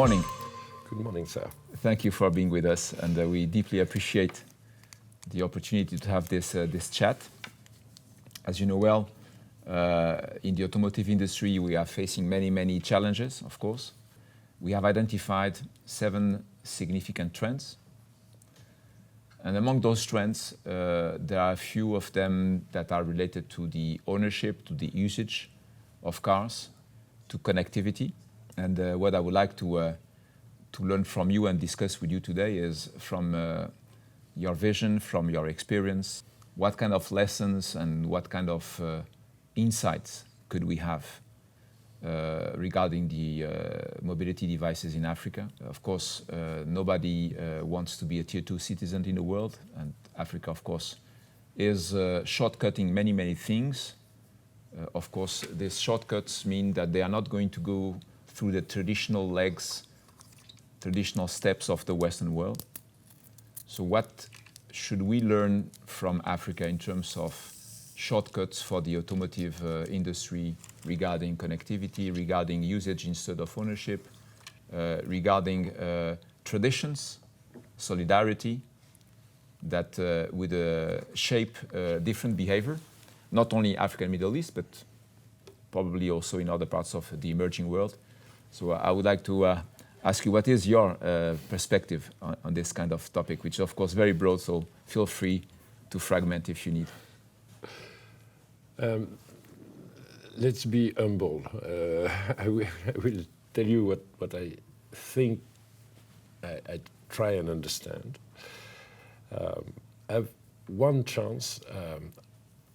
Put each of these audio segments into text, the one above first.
morning. Good morning, sir. Thank you for being with us, and we deeply appreciate the opportunity to have this chat. As you know well, in the automotive industry, we are facing many challenges, of course. We have identified 7 significant trends. And among those trends, there are a few of them that are related to the ownership, to the usage of cars, to connectivity. And what I would like to learn from you and discuss with you today is from your vision, from your experience, what kind of lessons and what kind of insights could we have regarding the mobility devices in Africa. Of course, nobody wants to be a tier 2 citizen in the world, and Africa, of course, is shortcutting many things. Of course, these shortcuts mean that they are not going to go through the traditional steps of the Western world. So what should we learn from Africa in terms of shortcuts for the automotive industry regarding connectivity, regarding usage instead of ownership, regarding traditions, solidarity, that would shape different behavior, not only Africa and Middle East, but probably also in other parts of the emerging world. So I would like to ask you, what is your perspective on this kind of topic, which is of course very broad, so feel free to fragment if you need. Let's be humble. I will tell you what I think I try and understand. I have one chance.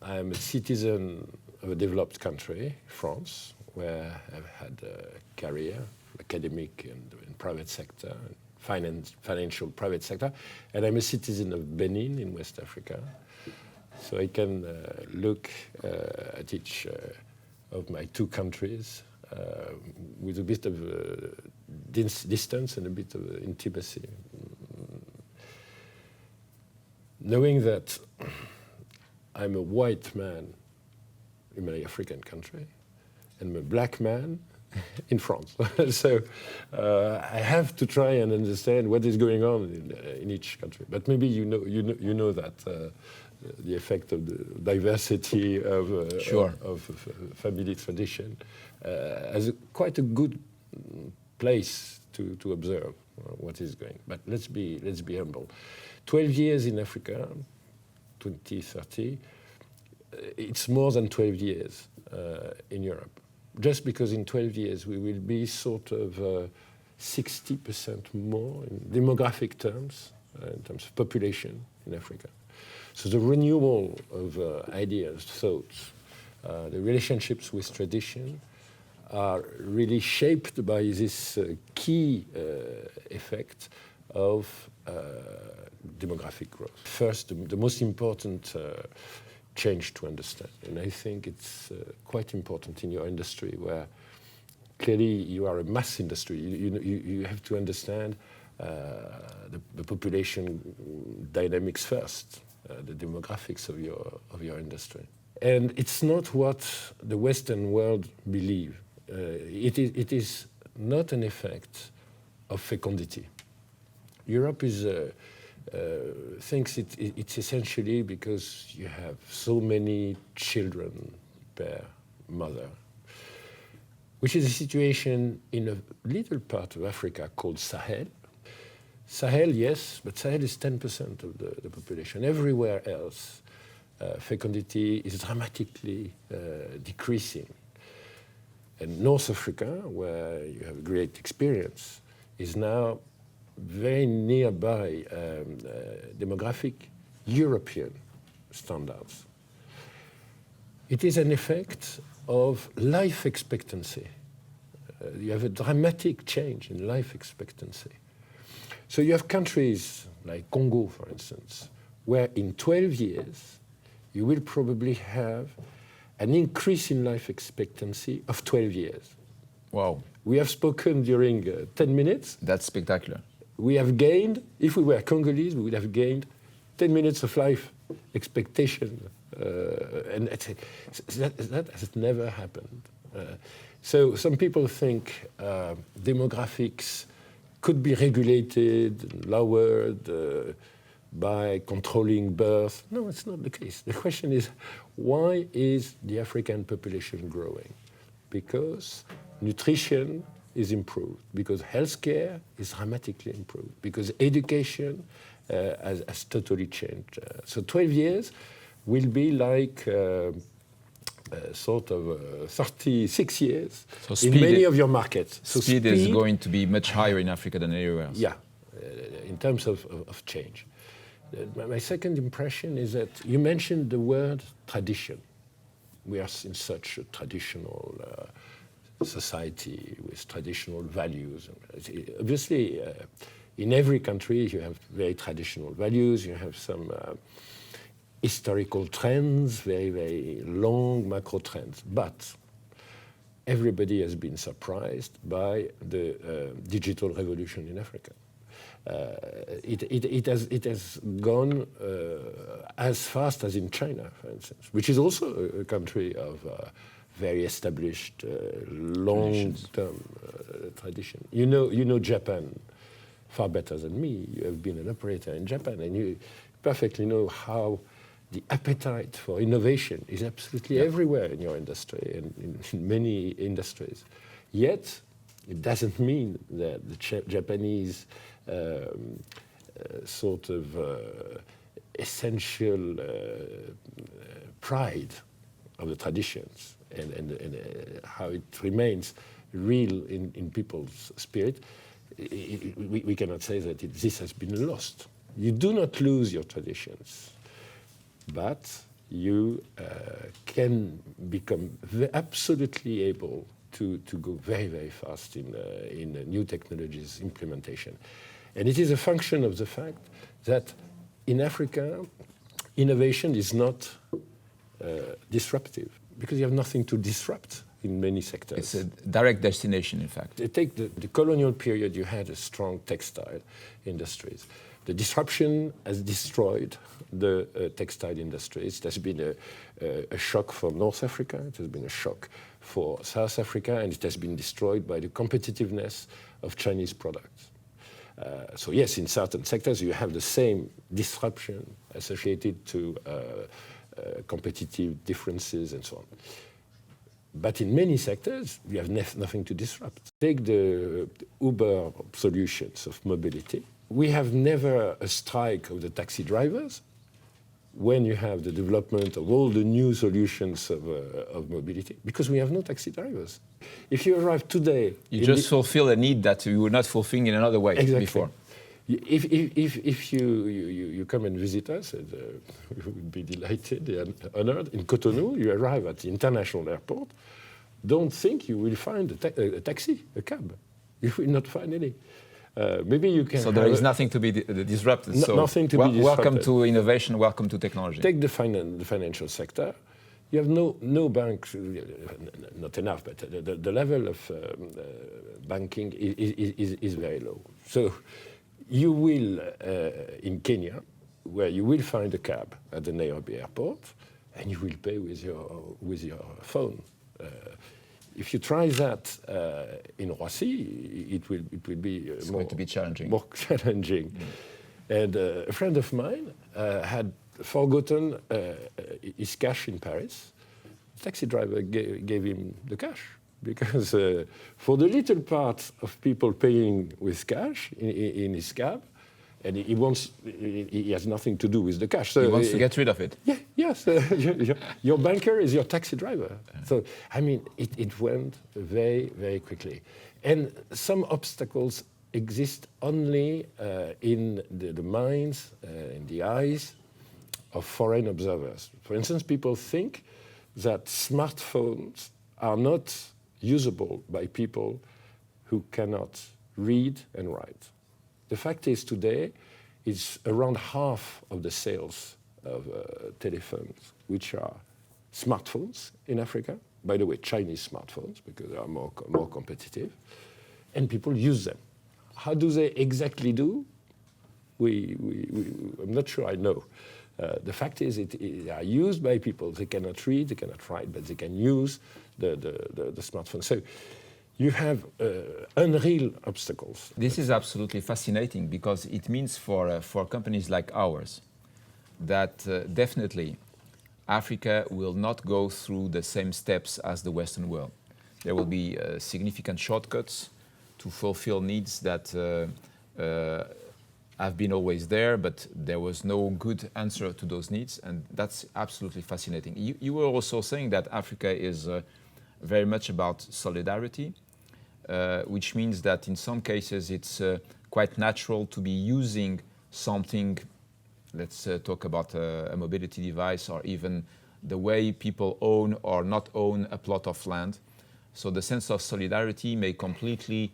I am a citizen of a developed country, France, where I've had a career, academic and private sector, financial private sector, and I'm a citizen of Benin in West Africa. So I can look at each of my 2 countries with a bit of distance and a bit of intimacy. Knowing that I'm a white man in my African country, and I'm a black man in France. So I have to try and understand what is going on in each country. But maybe you know that the effect of the diversity of family tradition as quite a good place to observe what is going. But let's be humble. 12 years in Africa, 2030. It's more than 12 years in Europe. Just because in 12 years we will be sort of 60% more in demographic terms, in terms of population in Africa. So the renewal of ideas, thoughts, the relationships with tradition are really shaped by this key effect of demographic growth. First, the most important change to understand, and I think it's quite important in your industry, where clearly you are a mass industry. You have to understand the population dynamics first, the demographics of your industry, and it's not what the Western world believe. It is not an effect of fecundity. Europe thinks it's essentially because you have so many children per mother, which is a situation in a little part of Africa called Sahel. Sahel, yes, but Sahel is 10% of the population. Everywhere else, fecundity is dramatically decreasing. And North Africa, where you have great experience, is now very nearby demographic European standards. It is an effect of life expectancy. You have a dramatic change in life expectancy. So you have countries like Congo, for instance, where in 12 years you will probably have an increase in life expectancy of 12 years. Wow. We have spoken during 10 minutes. That's spectacular. We have gained, if we were Congolese, we would have gained 10 minutes of life expectation. And that has never happened. So some people think demographics could be regulated, and lowered by controlling birth. No, it's not the case. The question is, why is the African population growing? Because nutrition is improved, because healthcare is dramatically improved, because education has totally changed. So 12 years will be like sort of 36 years So in many of your markets. So speed is going to be much higher in Africa than anywhere else. Yeah, in terms of change. My second impression is that you mentioned the word tradition. We are in such a traditional society with traditional values. Obviously, in every country you have very traditional values, you have some historical trends, very, very long macro trends. But everybody has been surprised by the digital revolution in Africa. It has gone as fast as in China, for instance, which is also a country of very established long-term tradition. You know Japan far better than me. You have been an operator in Japan, and you perfectly know how the appetite for innovation is absolutely everywhere in your industry and in many industries. Yet, it doesn't mean that the Japanese sort of essential pride of the traditions and how it remains real in people's spirit, we cannot say that this has been lost. You do not lose your traditions, but you can become absolutely able to go very, very fast in new technologies implementation. And it is a function of the fact that in Africa, innovation is not disruptive, because you have nothing to disrupt in many sectors. It's a direct destination, in fact. Take the colonial period, you had a strong textile industries. The disruption has destroyed the textile industries. There's been a shock for North Africa, it has been a shock for South Africa, and it has been destroyed by the competitiveness of Chinese products. So yes, in certain sectors you have the same disruption associated to competitive differences and so on. But in many sectors, you have nothing to disrupt. Take the Uber solutions of mobility. We have never a strike of the taxi drivers when you have the development of all the new solutions of mobility, because we have no taxi drivers. If you arrive today... You just fulfill a need that you were not fulfilling in another way before. If you come and visit us, and, we would be delighted and honored. In Cotonou, you arrive at the international airport, don't think you will find a taxi, a cab. You will not find any. Maybe you can. So there is nothing to be disrupted. So nothing to be disrupted. Welcome to innovation. Welcome to technology. Take the financial sector. You have no banks, not enough, but the level of banking is very low. So you will in Kenya, where you will find a cab at the Nairobi airport, and you will pay with your phone. If you try that in Roissy, it will be going to be challenging. More challenging. And a friend of mine had forgotten his cash in Paris. The taxi driver gave him the cash, because for the little part of people paying with cash in his cab, and he has nothing to do with the cash. So he wants to get rid of it. Yeah, yes. Your banker is your taxi driver. So, I mean, it went very, very quickly. And some obstacles exist only in the minds, in the eyes of foreign observers. For instance, people think that smartphones are not usable by people who cannot read and write. The fact is, today, it's around half of the sales of telephones, which are smartphones in Africa. By the way, Chinese smartphones, because they are more competitive. And people use them. How do they exactly do? I'm not sure I know. The fact is, they are used by people. They cannot read, they cannot write, but they can use the smartphone. So you have unreal obstacles. This is absolutely fascinating because it means for companies like ours that definitely Africa will not go through the same steps as the Western world. There will be significant shortcuts to fulfill needs that have been always there, but there was no good answer to those needs, and that's absolutely fascinating. You were also saying that Africa is very much about solidarity, which means that in some cases it's quite natural to be using something. Let's talk about a mobility device, or even the way people own or not own a plot of land. So the sense of solidarity may completely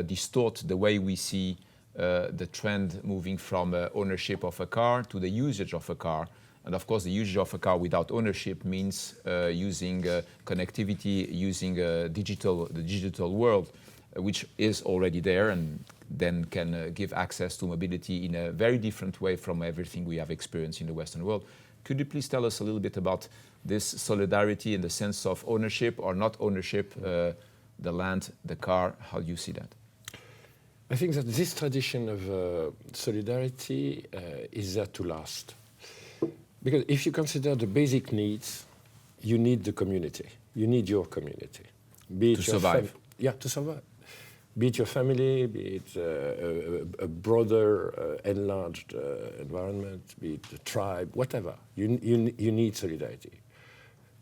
distort the way we see the trend moving from ownership of a car to the usage of a car. And of course, the usage of a car without ownership means using connectivity, using the digital world, which is already there and then can give access to mobility in a very different way from everything we have experienced in the Western world. Could you please tell us a little bit about this solidarity in the sense of ownership or not ownership, the land, the car? How do you see that? I think that this tradition of solidarity is there to last. Because if you consider the basic needs, you need the community. You need your community. Be it to survive. To survive. Be it your family, be it a broader, enlarged environment, be it a tribe, whatever. You need solidarity.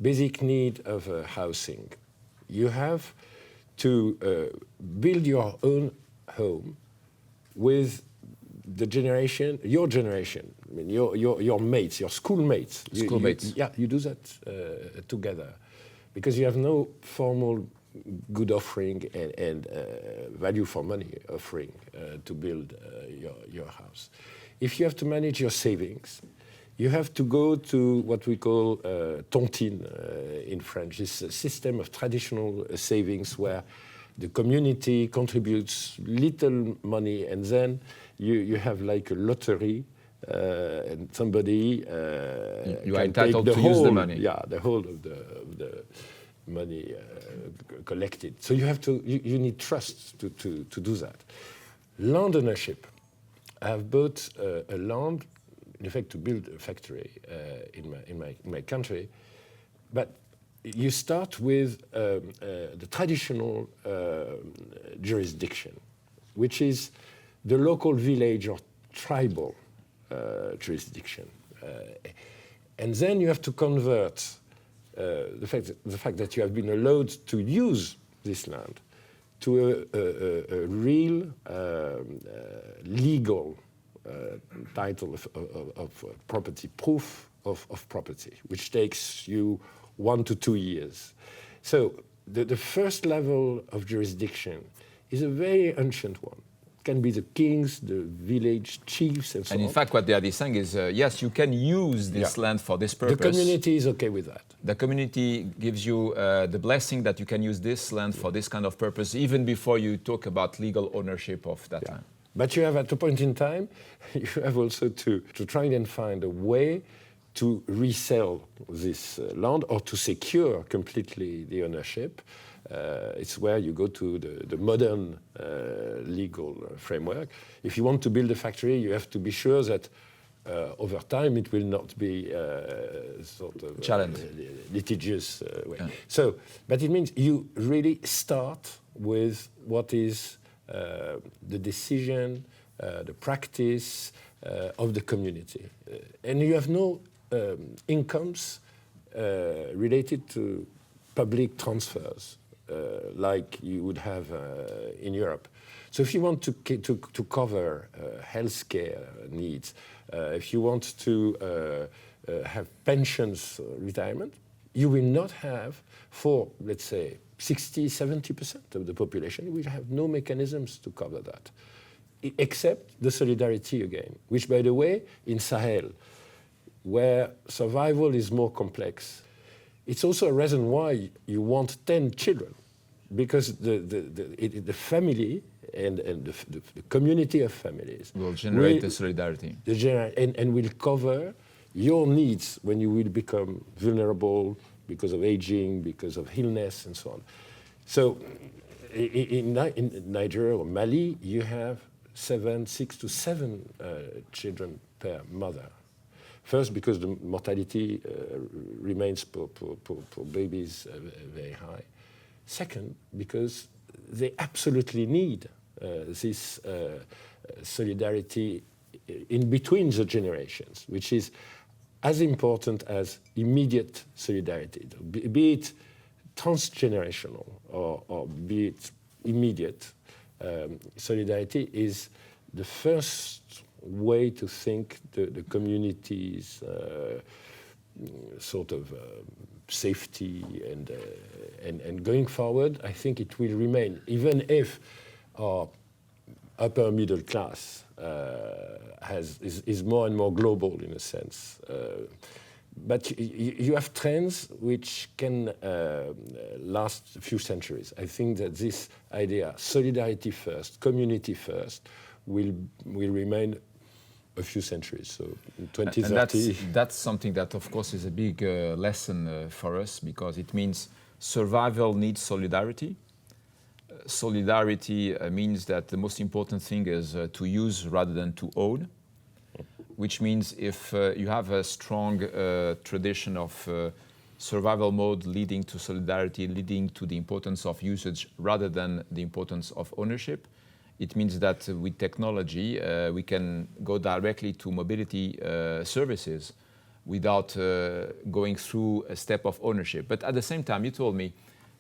Basic need of housing. You have to build your own home with the generation, your generation, I mean your mates, your schoolmates. Schoolmates. You do that together, because you have no formal good offering and value for money offering to build your house. If you have to manage your savings, you have to go to what we call tontine in French, this system of traditional savings where the community contributes little money, and then you have like a lottery, and somebody you are entitled to use the money. Yeah, the whole of the money collected. So you need trust to do that. Land ownership. I have bought a land, in fact, to build a factory in my country, but you start with the traditional jurisdiction, which is the local village or tribal jurisdiction. And then you have to convert the fact that you have been allowed to use this land to a real legal title of property, proof of property, which takes you 1 to 2 years. So the first level of jurisdiction is a very ancient one. It can be the kings, the village chiefs, and so on. And in fact, what they are saying is, yes, you can use this land for this purpose. The community is okay with that. The community gives you the blessing that you can use this land for this kind of purpose, even before you talk about legal ownership of that land. But you have, at a point in time, you have also to try and find a way to resell this land or to secure completely the ownership. It's where you go to the modern legal framework. If you want to build a factory, you have to be sure that over time it will not be sort of litigious way. Yeah. So, but it means you really start with what is the decision, the practice of the community. And you have no incomes related to public transfers like you would have in Europe. So if you want to cover healthcare needs, if you want to have pensions, retirement, you will not have, for, let's say, 60–70% of the population, we have no mechanisms to cover that, except the solidarity again, which, by the way, in Sahel, where survival is more complex, it's also a reason why you want 10 children, because the family and the community of families will generate the solidarity. And will cover your needs when you will become vulnerable because of aging, because of illness, and so on. So in Nigeria or Mali, you have 6 to 7 children per mother. First, because the mortality remains for babies very high. Second, because they absolutely need this solidarity in between the generations, which is as important as immediate solidarity, be it transgenerational or be it immediate. Solidarity is the first way to think the community's sort of safety and going forward. I think it will remain, even if our upper middle class is more and more global in a sense. But you have trends which can last a few centuries. I think that this idea, solidarity first, community first, will remain a few centuries. So in 2030... And that's something that, of course, is a big lesson for us, because it means survival needs solidarity. Solidarity means that the most important thing is to use rather than to own, which means if you have a strong tradition of survival mode leading to solidarity, leading to the importance of usage rather than the importance of ownership, it means that with technology we can go directly to mobility services without going through a step of ownership. But at the same time, you told me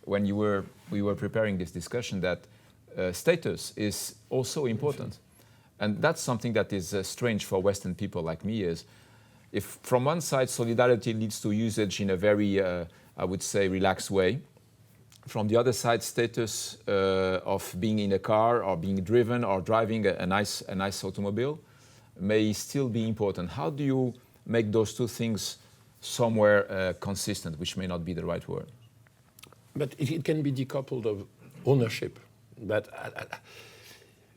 when we were preparing this discussion that status is also important. And that's something that is strange for Western people like me, is if from one side solidarity leads to usage in a very, I would say, relaxed way, from the other side status of being in a car or being driven or driving a nice automobile may still be important. How do you make those two things somewhere consistent, which may not be the right word? But it can be decoupled of ownership. But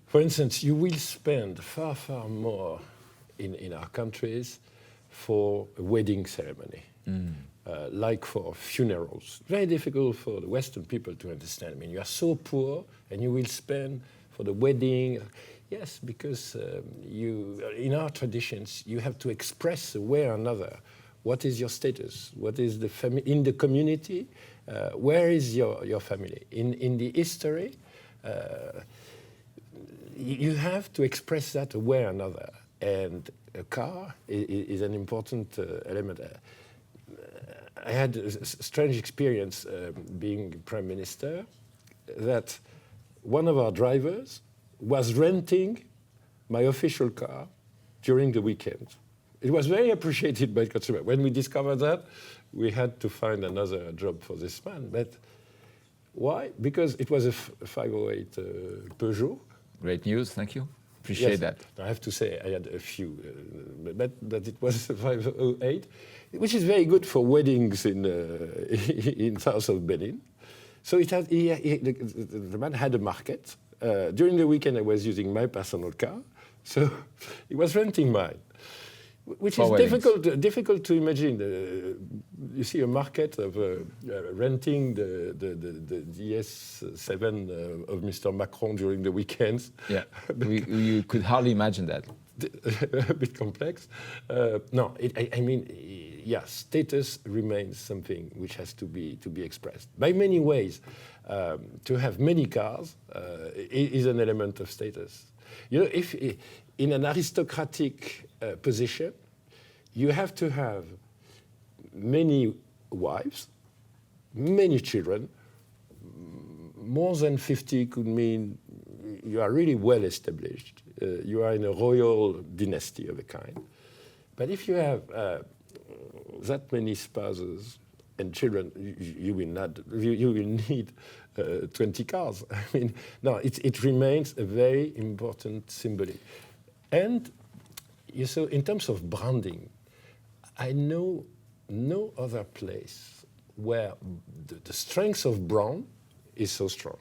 for instance, you will spend far, far more in our countries for a wedding ceremony, like for funerals. Very difficult for the Western people to understand. I mean, you are so poor and you will spend for the wedding. Yes, because in our traditions, you have to express a way or another. What is your status? What is the in the community? Where is your family? In the history, you have to express that a way or another. And a car is an important element. I had a strange experience being Prime Minister, that one of our drivers was renting my official car during the weekend. It was very appreciated by consumers. When we discovered that, we had to find another job for this man. But why? Because it was a 508 Peugeot. Great news, thank you. Appreciate that. I have to say I had a few, but it was a 508, which is very good for weddings in south of Benin. So it had, the man had a market. During the weekend, I was using my personal car, so he was renting mine, which is difficult to imagine. You see a market of renting the DS7 of Mr. Macron during the weekends. Yeah, you could hardly imagine that. A bit complex. No, I mean, yeah, status remains something which has to be expressed by many ways. To have many cars is an element of status. You know, if in an aristocratic position, you have to have many wives, many children. More than 50 could mean you are really well established. You are in a royal dynasty of a kind. But if you have that many spouses and children, you will not. You will need 20 cars. I mean, no, it remains a very important symbol. And so, in terms of branding, I know no other place where the strength of brand is so strong.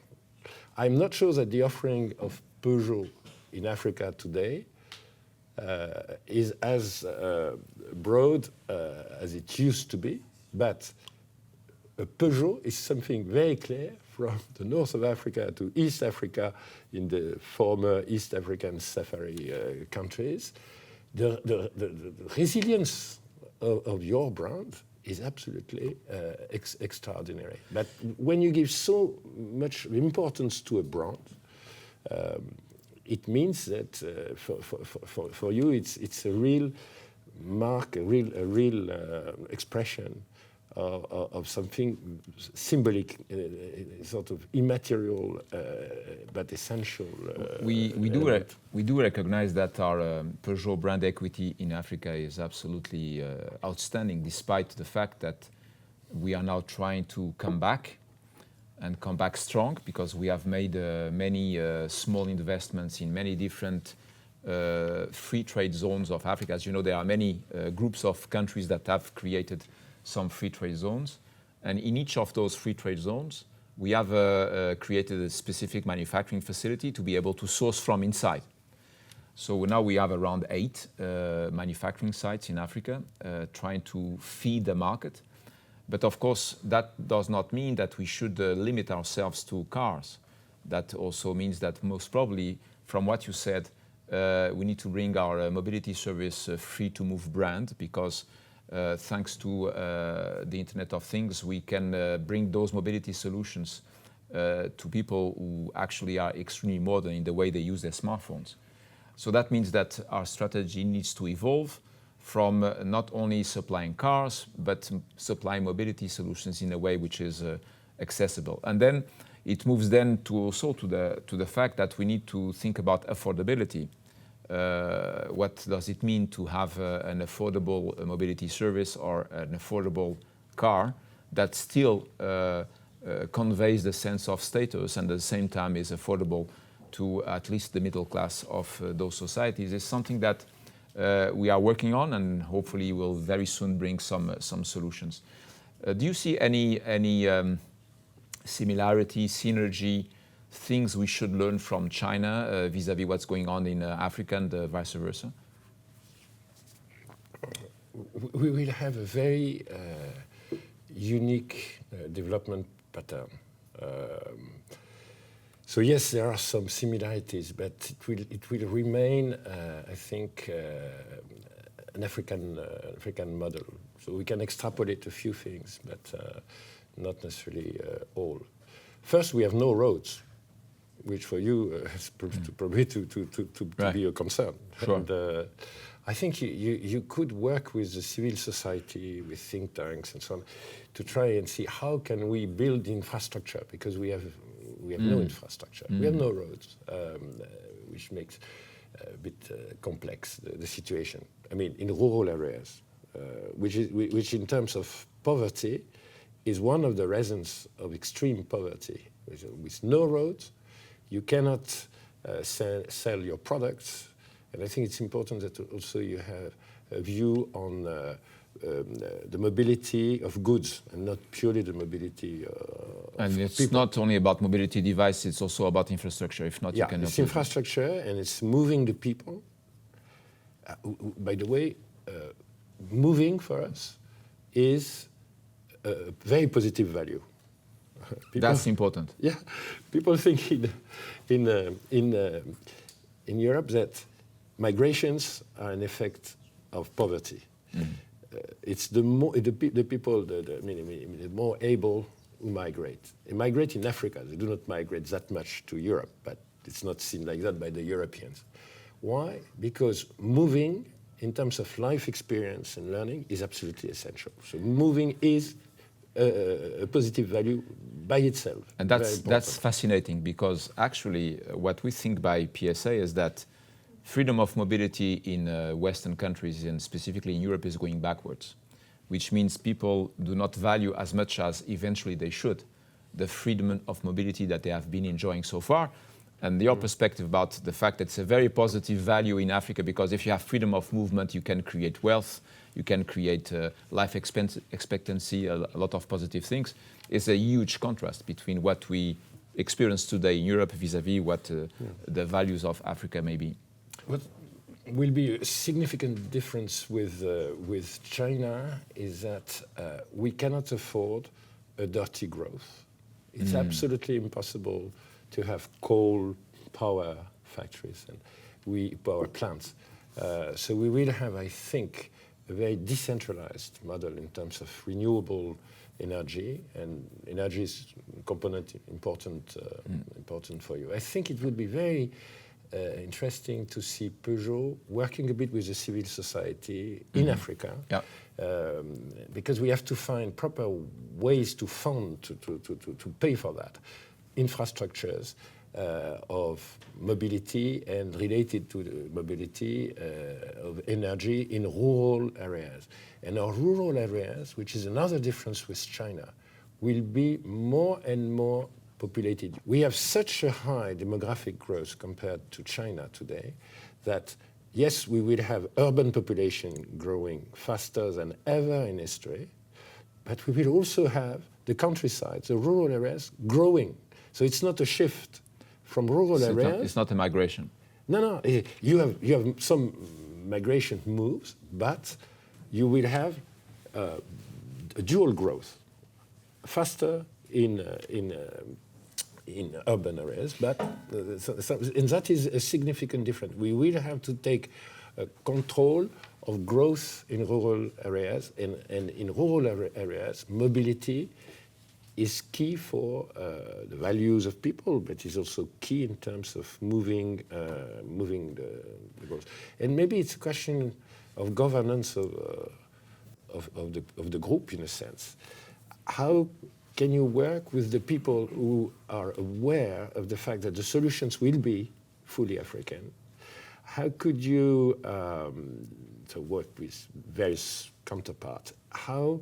I'm not sure that the offering of Peugeot in Africa today is as broad as it used to be, but a Peugeot is something very clear from the north of Africa to East Africa in the former East African safari countries, the resilience of your brand is absolutely extraordinary. But when you give so much importance to a brand, it means that for you it's a real mark, a real expression of something symbolic, sort of immaterial but essential. We do recognize that our Peugeot brand equity in Africa is absolutely outstanding, despite the fact that we are now trying to come back and come back strong, because we have made many small investments in many different free trade zones of Africa. As you know, there are many groups of countries that have created some free trade zones. And in each of those free trade zones, we have created a specific manufacturing facility to be able to source from inside. So now we have around 8 manufacturing sites in Africa trying to feed the market. But of course, that does not mean that we should limit ourselves to cars. That also means that most probably, from what you said, we need to bring our mobility service free to move brand, because thanks to the Internet of Things, we can bring those mobility solutions to people who actually are extremely modern in the way they use their smartphones. So that means that our strategy needs to evolve from not only supplying cars, but supplying mobility solutions in a way which is accessible. And then it moves then to also to the fact that we need to think about affordability. What does it mean to have an affordable mobility service or an affordable car that still conveys the sense of status and at the same time is affordable to at least the middle class of those societies? Is something that we are working on, and hopefully will very soon bring some solutions. Do you see any similarity, synergy, things we should learn from China vis-à-vis what's going on in Africa and vice versa? We will have a very unique development pattern. So yes, there are some similarities, but it will remain, I think, an African model. So we can extrapolate a few things, but not necessarily all. First, we have no roads, which for you is probably to be a concern. Sure. And, I think you could work with the civil society, with think tanks and so on, to try and see how can we build infrastructure, because we have no infrastructure. We have no roads, which makes a bit complex the situation. I mean, in rural areas, which in terms of poverty is one of the reasons of extreme poverty. With no roads, you cannot sell your products. And I think it's important that also you have a view on the mobility of goods and not purely the mobility of And it's people. not only about mobility device, it's also about infrastructure. If not, Yeah, you cannot. it's infrastructure and it's moving the people. By the way, moving for us is a very positive value. That's important. Yeah, people think in Europe that migrations are an effect of poverty. It's the people, the more able who migrate. They migrate in Africa. They do not migrate that much to Europe, but it's not seen like that by the Europeans. Why? Because moving, in terms of life experience and learning, is absolutely essential. So moving is a positive value by itself. And that's fascinating, because actually what we think by PSA is that freedom of mobility in Western countries, and specifically in Europe, is going backwards, which means people do not value as much as eventually they should the freedom of mobility that they have been enjoying so far. And your perspective about the fact that it's a very positive value in Africa, because if you have freedom of movement, you can create wealth, you can create life expectancy, a lot of positive things, is a huge contrast between what we experience today in Europe vis-à-vis what the values of Africa may be. What will be a significant difference with China is that we cannot afford a dirty growth. It's absolutely impossible to have coal power factories and power plants. So we will have, I think, a very decentralized model in terms of renewable energy, and energy is a component important for you. I think it would be very interesting to see Peugeot working a bit with the civil society in Africa, because we have to find proper ways to fund, to pay for that. Infrastructures of mobility and related to the mobility of energy in rural areas. And our rural areas, which is another difference with China, will be more and more populated. We have such a high demographic growth compared to China today that, yes, we will have urban population growing faster than ever in history, but we will also have the countryside, the rural areas growing. So it's not a shift from rural areas. It's not a migration. No. You have some migration moves, but you will have a dual growth, faster in urban areas, but and that is a significant difference. We will have to take control of growth in rural areas, and in rural areas, mobility is key for the values of people, but is also key in terms of moving the growth. And maybe it's a question of governance of the group, in a sense. How can you work with the people who are aware of the fact that the solutions will be fully African? How could you work with various counterparts? How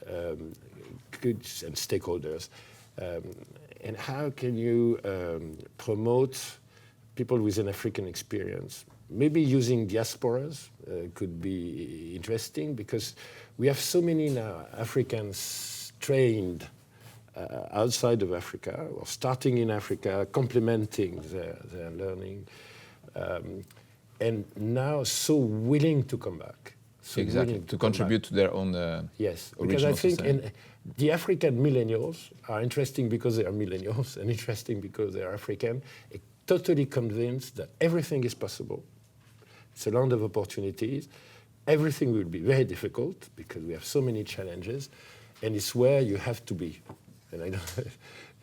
and stakeholders, and how can you promote people with an African experience? Maybe using diasporas could be interesting, because we have so many now Africans trained outside of Africa, or starting in Africa, complementing their learning, and now so willing to come back. So exactly, to contribute to their own yes, because I think the African millennials are interesting because they are millennials, and interesting because they are African, totally convinced that everything is possible. It's a land of opportunities. Everything will be very difficult because we have so many challenges, and it's where you have to be. And I don't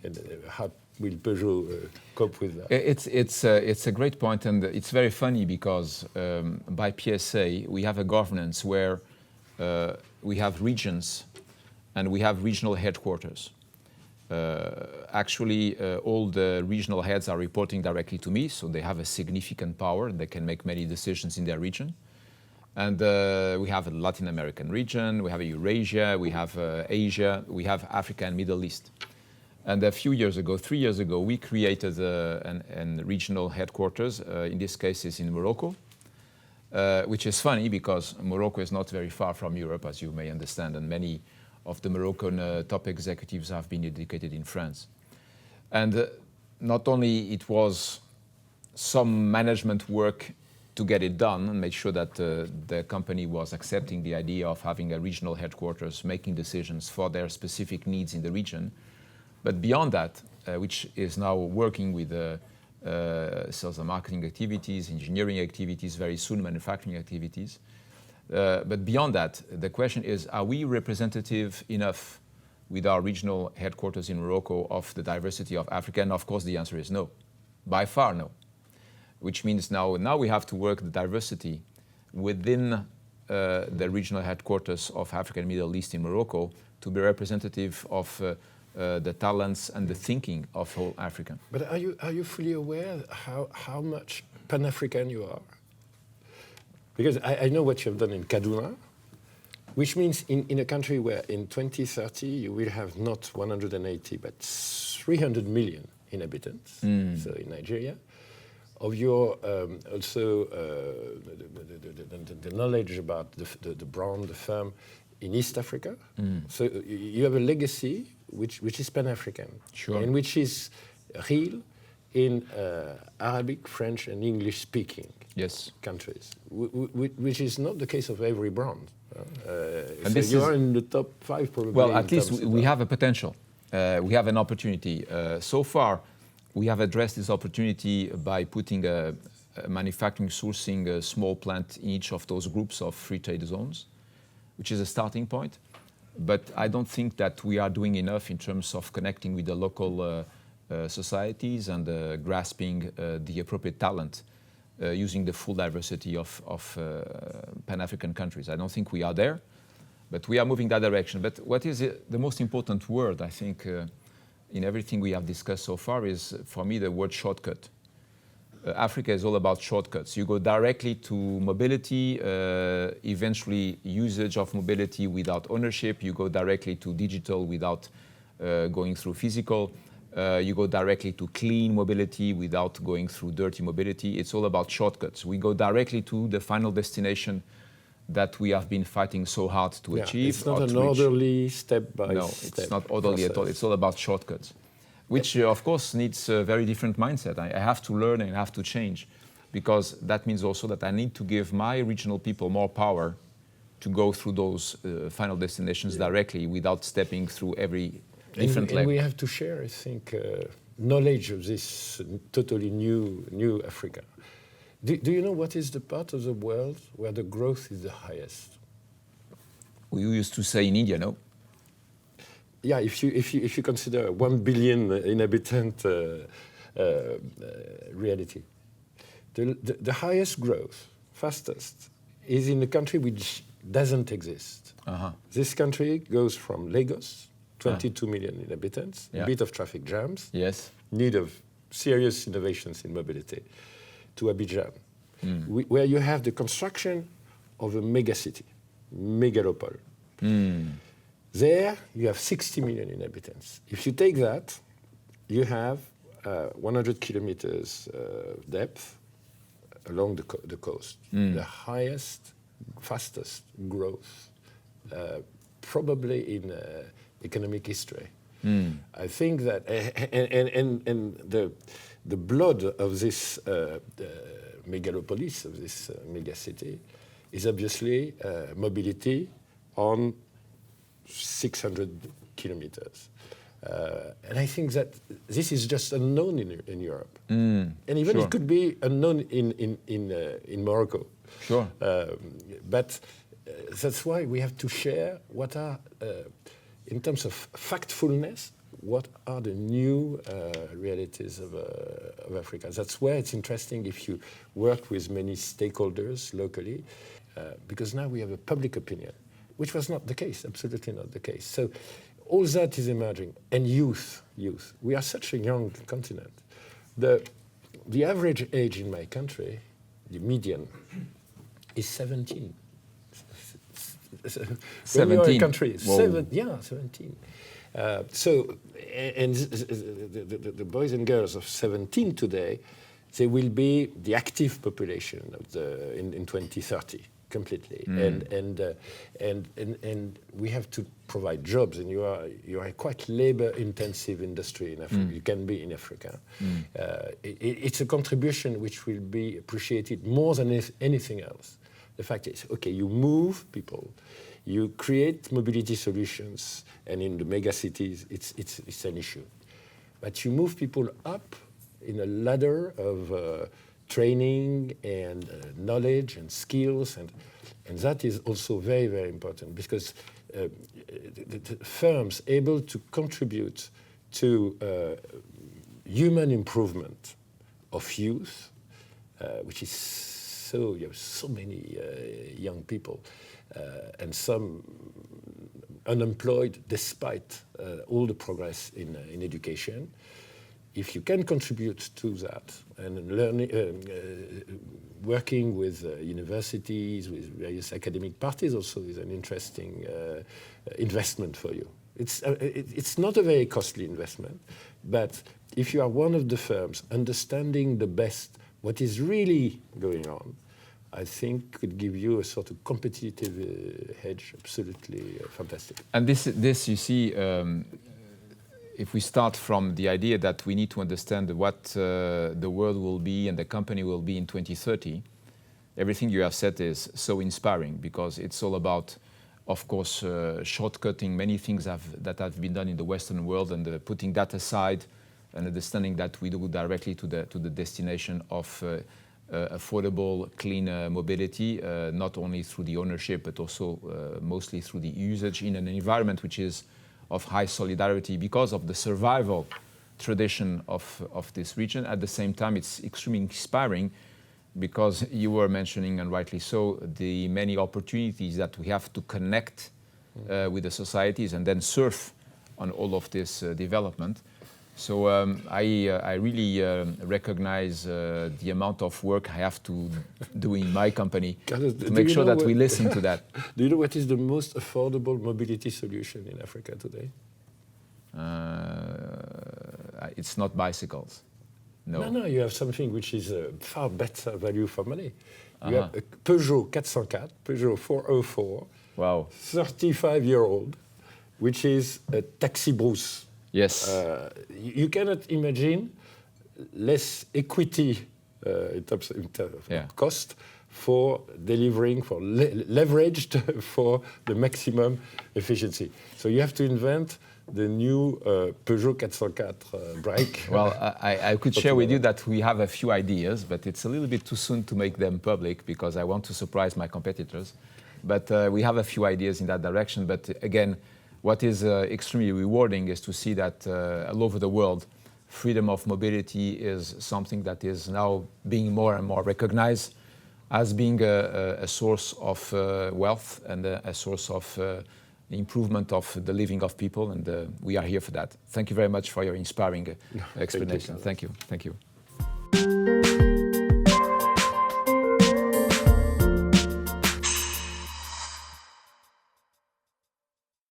and how will Peugeot cope with that? It's a great point, and it's very funny because by PSA we have a governance where we have regions and we have regional headquarters. Actually, all the regional heads are reporting directly to me, so they have a significant power. They can make many decisions in their region. And we have a Latin American region, we have a Eurasia, we have Asia, we have Africa and Middle East. And a few years ago, 3 years ago, we created a regional headquarters, in this case is in Morocco, which is funny because Morocco is not very far from Europe, as you may understand, and many of the Moroccan top executives have been educated in France. And not only it was some management work to get it done and make sure that the company was accepting the idea of having a regional headquarters, making decisions for their specific needs in the region. But beyond that, which is now working with sales and marketing activities, engineering activities, very soon manufacturing activities. But beyond that, the question is, are we representative enough with our regional headquarters in Morocco of the diversity of Africa? And of course, the answer is no. By far, no. Which means now we have to work the diversity within the regional headquarters of Africa and Middle East in Morocco to be representative of the talents and the thinking of whole Africa. But are you fully aware how much Pan-African you are? Because I know what you have done in Kaduna, which means in a country where in 2030 you will have not 180 but 300 million inhabitants, so in Nigeria, of your also the knowledge about the brand, the firm in East Africa. So you have a legacy which is Pan-African, sure, and which is real in Arabic, French, and English-speaking countries, which is not the case of every brand. And so you are in the top 5 probably. Well, at least we have a potential. we have an opportunity. So far, we have addressed this opportunity by putting a manufacturing sourcing a small plant in each of those groups of free trade zones, which is a starting point. But I don't think that we are doing enough in terms of connecting with the local societies and grasping the appropriate talent using the full diversity of Pan-African countries. I don't think we are there, but we are moving that direction. But what is the most important word, I think, in everything we have discussed so far is, for me, the word shortcut. Africa is all about shortcuts. You go directly to mobility, eventually usage of mobility without ownership. You go directly to digital without going through physical. You go directly to clean mobility without going through dirty mobility. It's all about shortcuts. We go directly to the final destination that we have been fighting so hard to achieve. It's not an orderly step-by-step. No, it's not orderly at all. It's all about shortcuts, which of course needs a very different mindset. I have to learn and I have to change, because that means also that I need to give my regional people more power to go through those final destinations directly without stepping through every different level. And we have to share, I think, knowledge of this totally new Africa. Do you know what is the part of the world where the growth is the highest? We used to say in India, no? Yeah, if you consider 1 billion inhabitant reality, the highest growth, fastest, is in a country which doesn't exist. This country goes from Lagos, 22 million inhabitants, a bit of traffic jams, need of serious innovations in mobility, to Abidjan, where you have the construction of a megacity, megalopole. There, you have 60 million inhabitants. If you take that, you have 100 kilometers depth along the coast. The highest, fastest growth, probably in economic history. I think that, and the blood of this megalopolis, of this megacity, is obviously mobility on 600 kilometers. And I think that this is just unknown in Europe. And even it could be unknown in Morocco. Sure. But that's why we have to share what are, in terms of factfulness, what are the new realities of Africa. That's where it's interesting if you work with many stakeholders locally, because now we have a public opinion, which was not the case, absolutely not the case. So all that is emerging. And youth. We are such a young continent. The average age in my country, the median, is 17. 17? When you are a country, 17. So, and the boys and girls of 17 today, they will be the active population of in 2030. Completely, and we have to provide jobs, and you are a quite labor-intensive industry in Africa. You can be in Africa. It's a contribution which will be appreciated more than anything else. The fact is, okay, you move people, you create mobility solutions, and in the megacities, it's an issue. But you move people up in a ladder of training and knowledge and skills, and that is also very, very important, because the firms able to contribute to human improvement of youth, which is so, you have so many young people and some unemployed despite all the progress in education. If you can contribute to that and learning, working with universities, with various academic parties also is an interesting investment for you. It's not a very costly investment, but if you are one of the firms understanding the best what is really going on, I think could give you a sort of competitive edge, absolutely fantastic. And this you see, if we start from the idea that we need to understand what the world will be and the company will be in 2030, everything you have said is so inspiring, because it's all about of course, shortcutting many things that have been done in the Western world, and putting that aside and understanding that we go directly to the destination of affordable, clean mobility, not only through the ownership, but also mostly through the usage in an environment which is of high solidarity because of the survival tradition of this region. At the same time, it's extremely inspiring because you were mentioning, and rightly so, the many opportunities that we have to connect with the societies and then surf on all of this development. So I really recognize the amount of work I have to do in my company to make sure that we listen to that. Do you know what is the most affordable mobility solution in Africa today? It's not bicycles. No. No, you have something which is far better value for money. You have a Peugeot 404, Peugeot 404, wow, 35-year-old, which is a taxi brousse. Yes. You cannot imagine less equity in terms of cost for delivering, for leveraged for the maximum efficiency. So you have to invent the new Peugeot 404 bike. Well, I could share with you that we have a few ideas, but it's a little bit too soon to make them public because I want to surprise my competitors. But we have a few ideas in that direction. But again, what is extremely rewarding is to see that all over the world, freedom of mobility is something that is now being more and more recognized as being a source of wealth and a source of improvement of the living of people, and we are here for that. Thank you very much for your inspiring explanation. Thank you. Thank you.